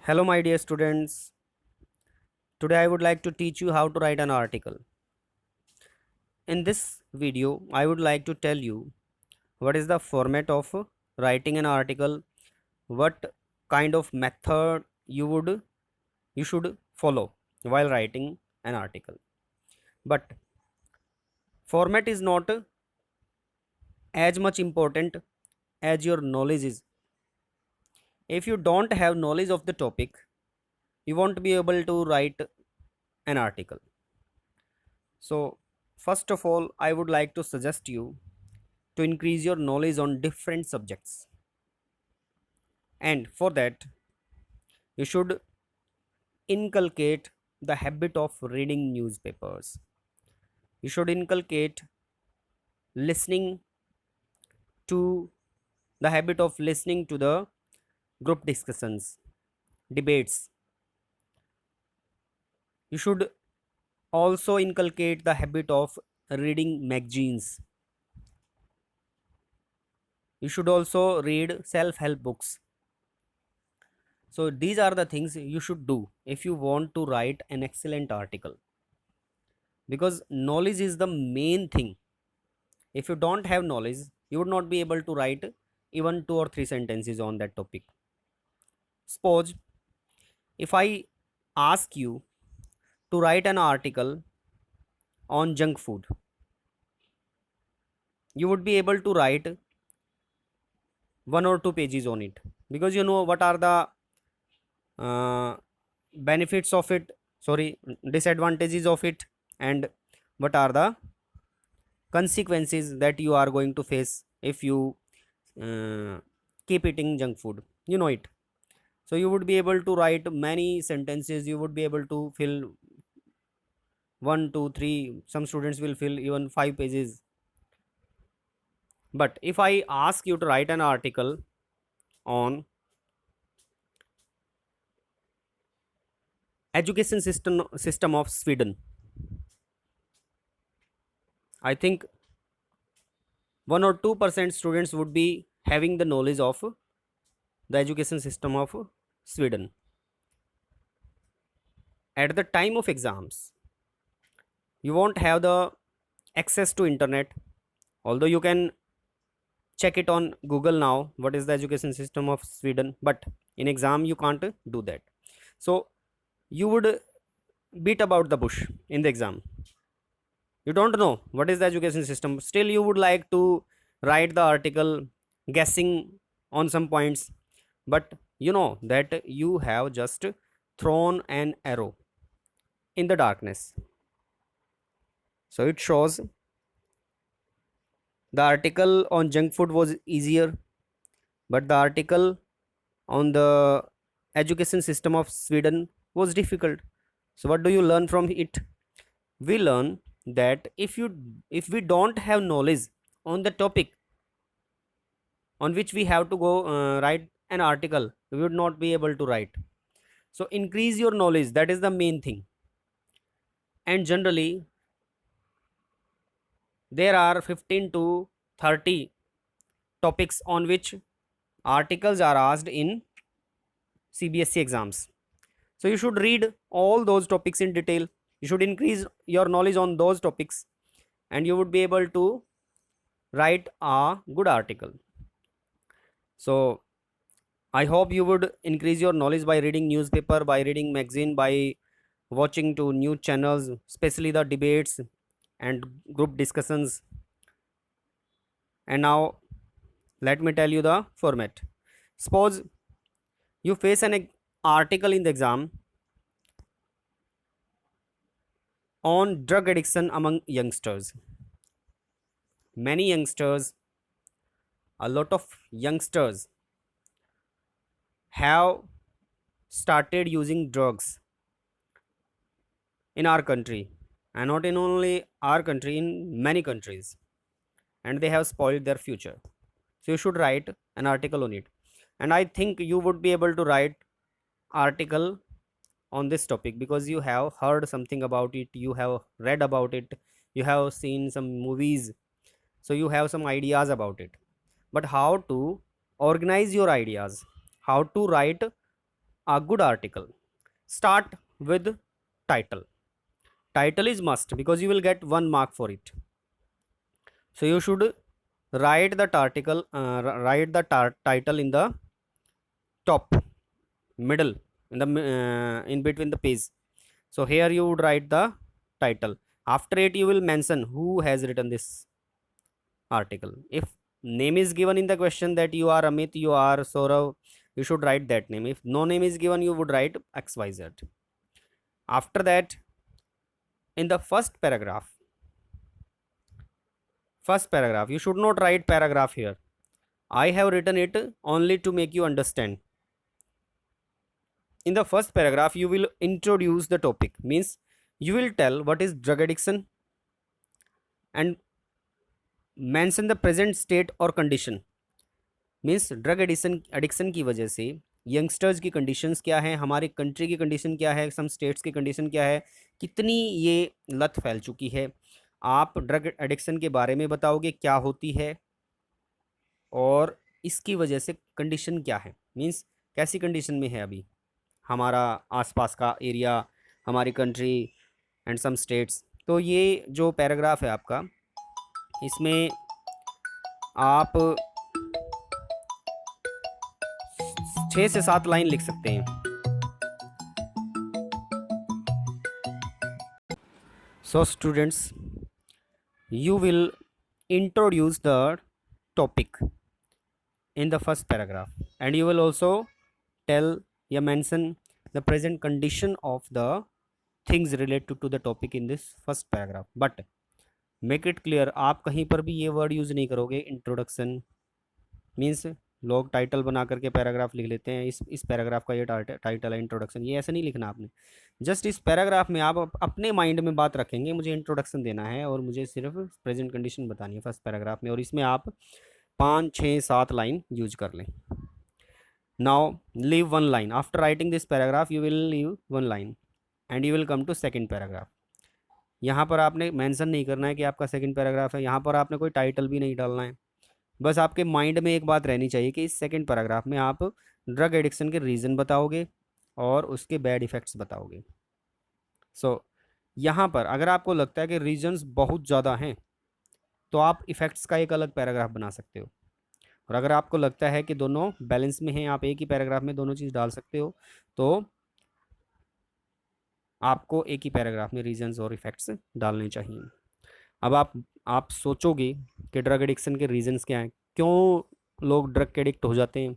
Hello, my dear students. Today, I would like to teach you how to write an article. In this video, I would like to tell you what is the format of writing an article, what kind of method you should follow while writing an article. But format is not as much important as your knowledge is. If you don't have knowledge of the topic, you won't be able to write an article. So, first of all, I would like to suggest you to increase your knowledge on different subjects. And for that, you should inculcate the habit of reading newspapers. You should inculcate listening to the habit of listening to the group discussions, debates. You should also inculcate the habit of reading magazines. You should also read self help books. So, these are the things you should do if you want to write an excellent article, because knowledge is the main thing. If you don't have knowledge, you would not be able to write even two or three sentences on that topic. Suppose if I ask you to write an article on junk food, you would be able to write one or two pages on it, because you know what are the uh, benefits of it, sorry, disadvantages of it, and what are the consequences that you are going to face if you uh, keep eating junk food, you know it. So you would be able to write many sentences, you would be able to fill one, two, three, some students will fill even 5 pages. But if I ask you to write an article on education system of Sweden, I think 1 or 2% students would be having the knowledge of the education system of Sweden. At the time of exams, you won't have the access to internet, although you can check it on Google now what is the education system of Sweden, but in exam you can't do that. So you would beat about the bush in the exam. You don't know what is the education system, still you would like to write the article guessing on some points, but you know that you have just thrown an arrow in the darkness. So it shows the article on junk food was easier, but the article on the education system of Sweden was difficult. So what do you learn from it? We learn that if we don't have knowledge on the topic on which we have to go write an article, we would not be able to write. So increase your knowledge, that is the main thing. And generally there are 15 to 30 topics on which articles are asked in CBSE exams. So you should read all those topics in detail. You should increase your knowledge on those topics, and you would be able to write a good article. So I hope you would increase your knowledge by reading newspaper, by reading magazine, by watching to news channels, especially the debates and group discussions. And now let me tell you the format. Suppose you face an article in the exam on drug addiction among youngsters. Many youngsters, a lot of youngsters have started using drugs in our country, and not in only our country, in many countries, and they have spoiled their future. So you should write an article on it, and I think you would be able to write article on this topic because you have heard something about it, you have read about it, you have seen some movies, so you have some ideas about it. But how to organize your ideas, how to write a good article, start with title. Title is must because you will get 1 mark for it. So you should write the article, write the title in the top, middle, in the in between the page. So here you would write the title. After it you will mention who has written this article. If name is given in the question that you are Amit, you are Saurav, you should write that name. If no name is given, you would write XYZ. After that, in the first paragraph, you should not write paragraph here. I have written it only to make you understand. In the first paragraph, you will introduce the topic, means you will tell what is drug addiction and mention the present state or condition. Means drug addiction की वजह से youngsters की conditions क्या है, हमारी country की condition क्या है, सम स्टेट्स की कंडीशन क्या है, कितनी ये लत फैल चुकी है। आप ड्रग एडिक्शन के बारे में बताओगे क्या होती है और इसकी वजह से कंडीशन क्या है, मीन्स कैसी कंडीशन में है अभी हमारा आसपास का एरिया, हमारी कंट्री एंड सम स्टेट्स। तो ये जो पैराग्राफ है आपका, इसमें आप 6 से 7 लाइन लिख सकते हैं। So students, you will introduce the topic in the first paragraph and you will also tell या mention the present condition of the things related to the topic in this first paragraph, but make it clear, आप कहीं पर भी ये word use नहीं करोगे introduction. Means लोग title बना करके पैराग्राफ लिख लेते हैं, इस पैराग्राफ का ये टाइटल है इंट्रोडक्शन, ये ऐसे नहीं लिखना आपने। जस्ट इस पैराग्राफ में आप अपने माइंड में बात रखेंगे, मुझे इंट्रोडक्शन देना है और मुझे सिर्फ प्रेजेंट कंडीशन बतानी है फर्स्ट पैराग्राफ में, और इसमें आप 5, 6, 7 लाइन यूज कर लें। Now leave 1 line after writing this paragraph, you will leave 1 line and you will come to second paragraph. यहाँ पर आपने मेंशन नहीं करना है कि आपका सेकेंड पैराग्राफ है, यहाँ पर आपने कोई टाइटल भी नहीं डालना है। बस आपके माइंड में एक बात रहनी चाहिए कि इस सेकंड पैराग्राफ में आप ड्रग एडिक्शन के रीज़न बताओगे और उसके बैड इफ़ेक्ट्स बताओगे। सो यहाँ पर अगर आपको लगता है कि रीजंस बहुत ज़्यादा हैं तो आप इफ़ेक्ट्स का एक अलग पैराग्राफ बना सकते हो, और अगर आपको लगता है कि दोनों बैलेंस में हैं, आप एक ही पैराग्राफ में दोनों चीज़ डाल सकते हो, तो आपको एक ही पैराग्राफ में रीजंस और इफ़ेक्ट्स डालने चाहिए। अब आप सोचोगे कि ड्रग एडिक्शन के रीजंस क्या हैं, क्यों लोग ड्रग के एडिक्ट हो जाते हैं,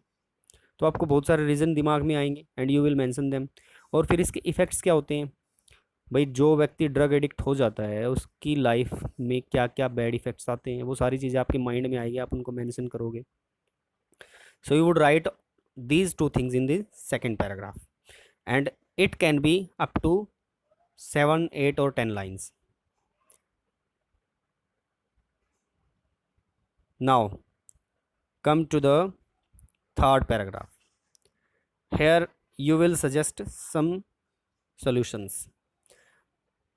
तो आपको बहुत सारे रीज़न दिमाग में आएंगे and you will mention them. और फिर इसके इफ़ेक्ट्स क्या होते हैं, भाई जो व्यक्ति ड्रग एडिक्ट हो जाता है उसकी लाइफ में क्या क्या बैड इफ़ेक्ट्स आते हैं, वो सारी चीज़ें आपके माइंड में आएगी, आप उनको मेंशन करोगे। So you would write these 2 things in the second paragraph and it can be up to 7, 8 और 10 lines. Now come to the third paragraph. Here you will suggest some solutions.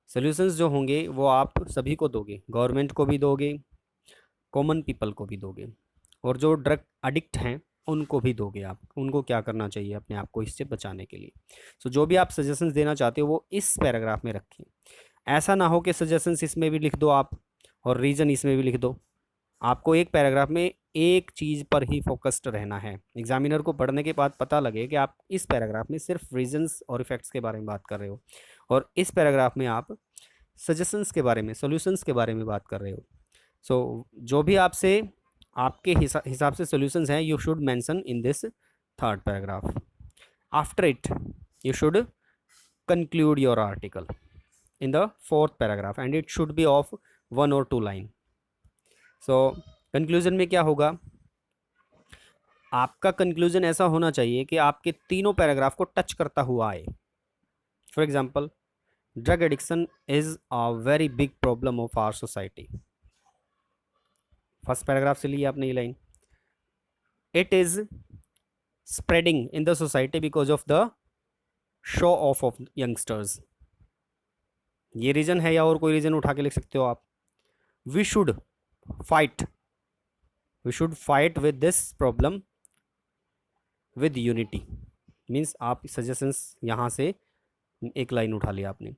Solutions जो होंगे वो आप सभी को दोगे, government को भी दोगे, कॉमन पीपल को भी दोगे, और जो ड्रग एडिक्ट हैं उनको भी दोगे। आप उनको क्या करना चाहिए अपने आप को इससे बचाने के लिए। सो जो भी आप सजेशंस देना चाहते हो वो इस पैराग्राफ में रखें। ऐसा ना हो कि सजेशंस इसमें भी लिख दो आप और रीज़न इसमें भी लिख दो। आपको एक पैराग्राफ में एक चीज़ पर ही फोकस्ड रहना है। एग्जामिनर को पढ़ने के बाद पता लगे कि आप इस पैराग्राफ में सिर्फ रीजंस और इफ़ेक्ट्स के बारे में बात कर रहे हो और इस पैराग्राफ में आप सजेशंस के बारे में, सॉल्यूशंस के बारे में बात कर रहे हो। सो जो भी आपसे आपके हिसाब से सॉल्यूशंस हैं, you should mention in this third paragraph. After it you should conclude your article in the fourth paragraph and it should be of 1 or 2 line. So conclusion में क्या होगा, आपका कंक्लूज़न ऐसा होना चाहिए कि आपके तीनों पैराग्राफ को टच करता हुआ आए। For example, drug addiction is a very big problem of our society. First paragraph से लिए आपने ये line, it is spreading in the society because of the show of youngsters. ये रीज़न है या और कोई रीज़न उठा के लिख सकते हो आप। We should fight with this problem with unity, means आप सजेशंस यहाँ से एक लाइन उठा लिया आपने।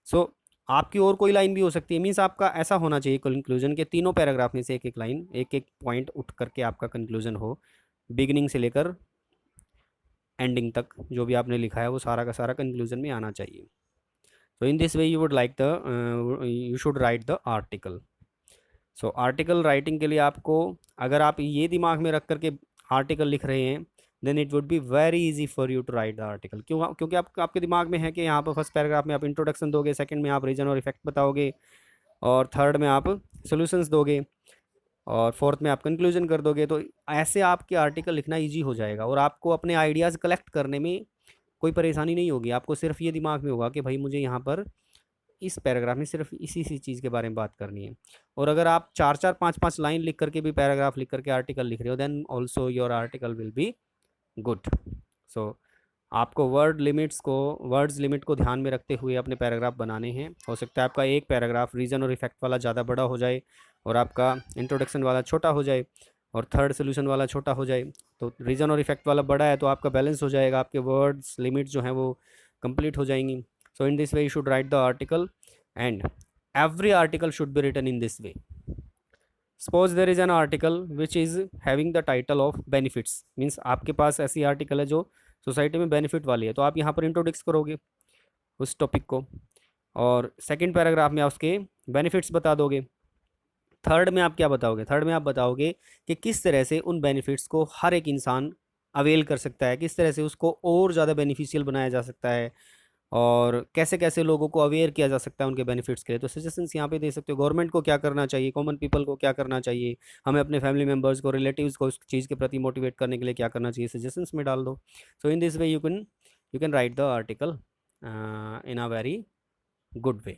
सो आपकी और कोई लाइन भी हो सकती है, मीन्स आपका ऐसा होना चाहिए कंक्लूजन के तीनों पैराग्राफ में से एक एक लाइन, एक एक पॉइंट उठ करके आपका कंक्लूजन हो, बिगिनिंग से लेकर एंडिंग तक जो भी आपने लिखा है वो सारा का सारा कंक्लूजन में आना चाहिए। तो इन this way you would like the you should write the article. So article writing के लिए आपको, अगर आप ये दिमाग में रख करके आर्टिकल लिख रहे हैं, then it would be very easy for you to write the article. क्यों? क्योंकि आपके दिमाग में है कि यहाँ पर फर्स्ट पैराग्राफ में आप इंट्रोडक्शन दोगे, सेकंड में आप रीजन और इफेक्ट बताओगे, और थर्ड में आप सॉल्यूशंस दोगे, और फोर्थ में आप कंक्लूजन कर दोगे। तो ऐसे आपके आर्टिकल लिखना ईजी हो जाएगा और आपको अपने आइडियाज़ कलेक्ट करने में कोई परेशानी नहीं होगी। आपको सिर्फ ये दिमाग में होगा कि भाई मुझे यहाँ पर इस पैराग्राफ में सिर्फ इसी चीज़ के बारे में बात करनी है। और अगर आप 4-4 5-5 लाइन लिख करके भी पैराग्राफ लिख करके आर्टिकल लिख रहे हो, then also your article will be good. So आपको वर्ड्स लिमिट को ध्यान में रखते हुए अपने पैराग्राफ बनाने हैं। हो सकता है आपका एक पैराग्राफ रीज़न और इफेक्ट वाला ज़्यादा बड़ा हो जाए और आपका इंट्रोडक्शन वाला छोटा हो जाए और थर्ड सोल्यूशन वाला छोटा हो जाए। तो रीज़न और इफेक्ट वाला बड़ा है तो आपका बैलेंस हो जाएगा, आपके वर्ड्स लिमिट जो हैं वो कंप्लीट हो जाएंगी। So in this way you should write the article and every article should be written in this way. Suppose there is an article which is having the title of benefits, means आपके पास ऐसी article है जो society में benefit वाली है, तो आप यहाँ पर इंट्रोड्यूस करोगे उस टॉपिक को, और सेकंड पैराग्राफ में आप उसके बेनिफिट्स बता दोगे। थर्ड में आप क्या बताओगे? थर्ड में आप बताओगे कि किस तरह से उन बेनिफिट्स को हर एक इंसान अवेल कर सकता है, किस तरह से उसको और ज़्यादा बेनिफिशियल बनाया जा सकता है, और कैसे कैसे लोगों को अवेयर किया जा सकता है उनके बेनिफिट्स के लिए। तो सजेशंस यहाँ पे दे सकते हो, गवर्नमेंट को क्या करना चाहिए, कॉमन पीपल को क्या करना चाहिए, हमें अपने फैमिली मेम्बर्स को, रिलेटिव्स को इस चीज़ के प्रति मोटिवेट करने के लिए क्या करना चाहिए, सजेशंस में डाल दो। So in this way you can write the article in a very good way.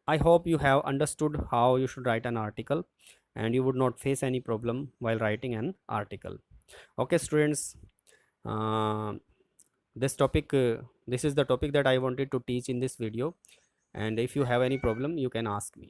I hope you have understood how you should write an article and you would not face any problem while writing an article. Okay students, uh, this is the topic that I wanted to teach in this video, and if you have any problem you can ask me.